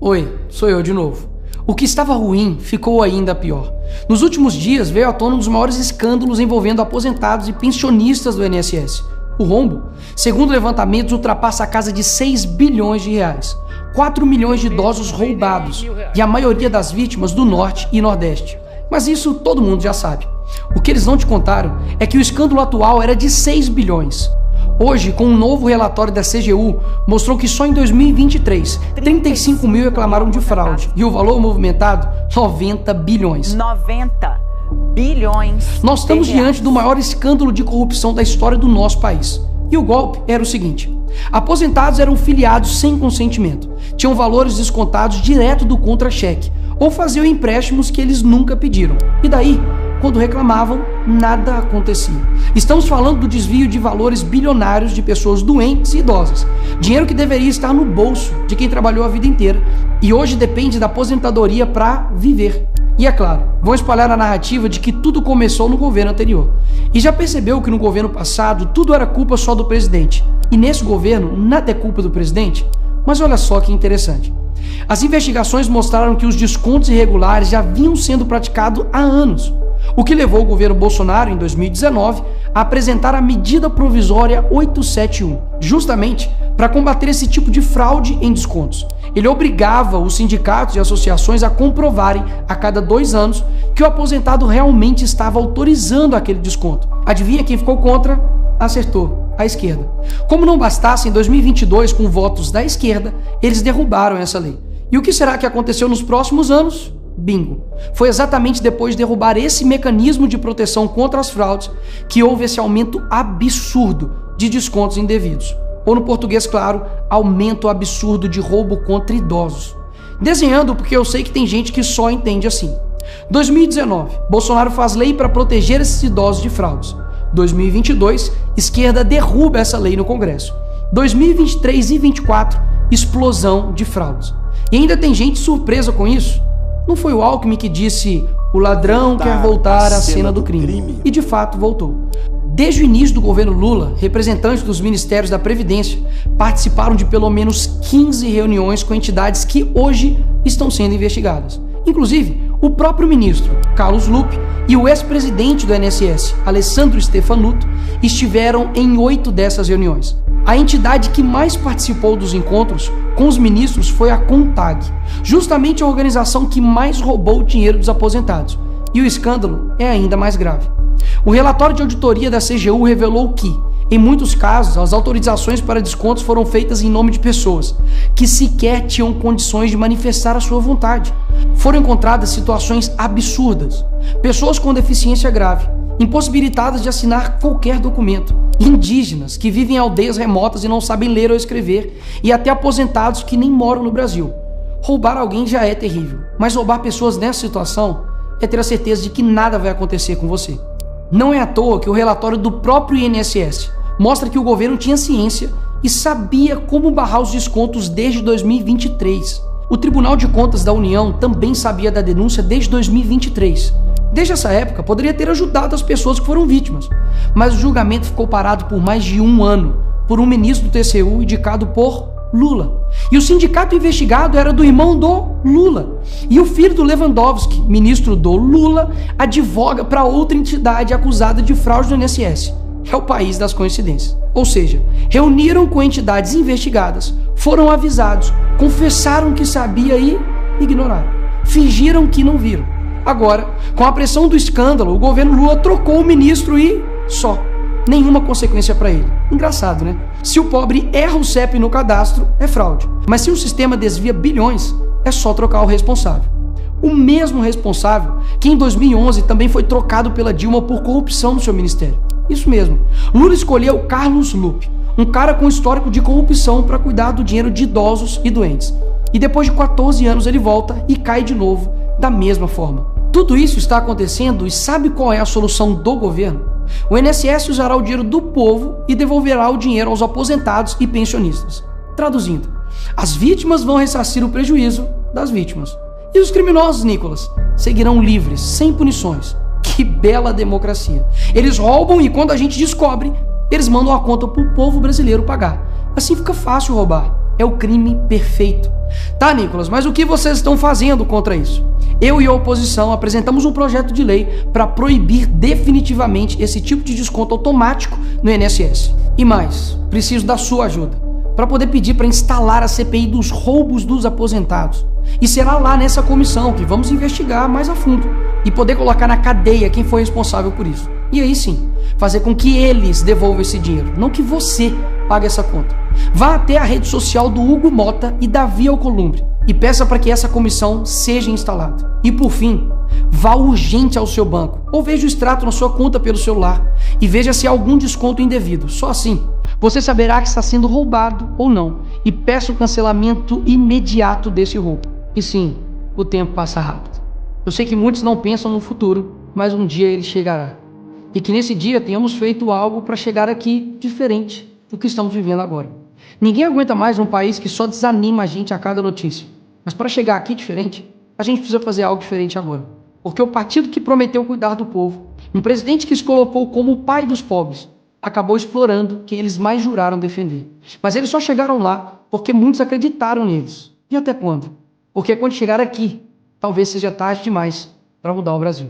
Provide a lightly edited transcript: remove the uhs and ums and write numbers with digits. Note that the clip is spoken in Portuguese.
Oi, sou eu de novo. O que estava ruim ficou ainda pior. Nos últimos dias veio à tona um dos maiores escândalos envolvendo aposentados e pensionistas do INSS. O rombo, segundo levantamentos, ultrapassa a casa de 6 bilhões de reais. 4 milhões de idosos roubados e a maioria das vítimas do Norte e Nordeste. Mas isso todo mundo já sabe. O que eles não te contaram é que o escândalo atual era de 6 bilhões. Hoje, com um novo relatório da CGU, mostrou que só em 2023, 35 mil reclamaram de fraude e o valor movimentado, 90 bilhões. 90 bilhões. Nós estamos diante do maior escândalo de corrupção da história do nosso país. E o golpe era o seguinte: aposentados eram filiados sem consentimento, tinham valores descontados direto do contra-cheque ou faziam empréstimos que eles nunca pediram. E daí, quando reclamavam, nada acontecia. Estamos falando do desvio de valores bilionários de pessoas doentes e idosas. Dinheiro que deveria estar no bolso de quem trabalhou a vida inteira e hoje depende da aposentadoria para viver. E é claro, vão espalhar a narrativa de que tudo começou no governo anterior. E já percebeu que no governo passado tudo era culpa só do presidente. E nesse governo nada é culpa do presidente? Mas olha só que interessante. As investigações mostraram que os descontos irregulares já vinham sendo praticados há anos. O que levou o governo Bolsonaro, em 2019, a apresentar a medida provisória 871, justamente para combater esse tipo de fraude em descontos. Ele obrigava os sindicatos e associações a comprovarem, a cada 2 anos, que o aposentado realmente estava autorizando aquele desconto. Adivinha quem ficou contra? Acertou, a esquerda. Como não bastasse, em 2022, com votos da esquerda, eles derrubaram essa lei. E o que será que aconteceu nos próximos anos? Bingo! Foi exatamente depois de derrubar esse mecanismo de proteção contra as fraudes que houve esse aumento absurdo de descontos indevidos. Ou no português claro, aumento absurdo de roubo contra idosos. Desenhando porque eu sei que tem gente que só entende assim. 2019, Bolsonaro faz lei para proteger esses idosos de fraudes. 2022, esquerda derruba essa lei no Congresso. 2023 e 2024, explosão de fraudes. E ainda tem gente surpresa com isso. Não foi o Alckmin que disse: o ladrão quer voltar à cena do crime. E de fato voltou. Desde o início do governo Lula, representantes dos ministérios da Previdência participaram de pelo menos 15 reuniões com entidades que hoje estão sendo investigadas. Inclusive, o próprio ministro Carlos Lupe e o ex-presidente do INSS, Alessandro Stefanuto, estiveram em 8 dessas reuniões. A entidade que mais participou dos encontros com os ministros foi a CONTAG, justamente a organização que mais roubou o dinheiro dos aposentados. E o escândalo é ainda mais grave. O relatório de auditoria da CGU revelou que, em muitos casos, as autorizações para descontos foram feitas em nome de pessoas que sequer tinham condições de manifestar a sua vontade. Foram encontradas situações absurdas. Pessoas com deficiência grave, impossibilitadas de assinar qualquer documento, indígenas que vivem em aldeias remotas e não sabem ler ou escrever, e até aposentados que nem moram no Brasil. Roubar alguém já é terrível, mas roubar pessoas nessa situação é ter a certeza de que nada vai acontecer com você. Não é à toa que o relatório do próprio INSS mostra que o governo tinha ciência e sabia como barrar os descontos desde 2023. O Tribunal de Contas da União também sabia da denúncia desde 2023. Desde essa época, poderia ter ajudado as pessoas que foram vítimas, mas o julgamento ficou parado por mais de 1 ano, por um ministro do TCU indicado por Lula. E o sindicato investigado era do irmão do Lula. E o filho do Lewandowski, ministro do Lula, advoga para outra entidade acusada de fraude do INSS. É o país das coincidências. Ou seja, reuniram com entidades investigadas, foram avisados, confessaram que sabia e ignoraram. Fingiram que não viram. Agora, com a pressão do escândalo, o governo Lula trocou o ministro e só. Nenhuma consequência para ele. Engraçado, né? Se o pobre erra o CEP no cadastro, é fraude. Mas se o sistema desvia bilhões, é só trocar o responsável. O mesmo responsável que em 2011 também foi trocado pela Dilma por corrupção no seu ministério. Isso mesmo. Lula escolheu Carlos Lupe, um cara com histórico de corrupção para cuidar do dinheiro de idosos e doentes. E depois de 14 anos ele volta e cai de novo da mesma forma. Tudo isso está acontecendo e sabe qual é a solução do governo? O INSS usará o dinheiro do povo e devolverá o dinheiro aos aposentados e pensionistas. Traduzindo, as vítimas vão ressarcir o prejuízo das vítimas. E os criminosos, Nicolas, seguirão livres, sem punições. Que bela democracia. Eles roubam e quando a gente descobre, eles mandam a conta pro povo brasileiro pagar. Assim fica fácil roubar. É o crime perfeito. Tá, Nicolas, mas o que vocês estão fazendo contra isso? Eu e a oposição apresentamos um projeto de lei para proibir definitivamente esse tipo de desconto automático no INSS. E mais, preciso da sua ajuda para poder pedir para instalar a CPI dos roubos dos aposentados. E será lá nessa comissão que vamos investigar mais a fundo e poder colocar na cadeia quem foi responsável por isso. E aí sim, fazer com que eles devolvam esse dinheiro, não que você pague essa conta. Vá até a rede social do Hugo Mota e Davi Alcolumbre e peça para que essa comissão seja instalada. E por fim, vá urgente ao seu banco ou veja o extrato na sua conta pelo celular e veja se há algum desconto indevido. Só assim você saberá que está sendo roubado ou não e peça o cancelamento imediato desse roubo. E sim, o tempo passa rápido. Eu sei que muitos não pensam no futuro, mas um dia ele chegará. E que nesse dia tenhamos feito algo para chegar aqui diferente do que estamos vivendo agora. Ninguém aguenta mais um país que só desanima a gente a cada notícia. Mas para chegar aqui diferente, a gente precisa fazer algo diferente agora. Porque o partido que prometeu cuidar do povo, um presidente que se colocou como o pai dos pobres, acabou explorando quem eles mais juraram defender. Mas eles só chegaram lá porque muitos acreditaram neles. E até quando? Porque quando chegar aqui, talvez seja tarde demais para mudar o Brasil.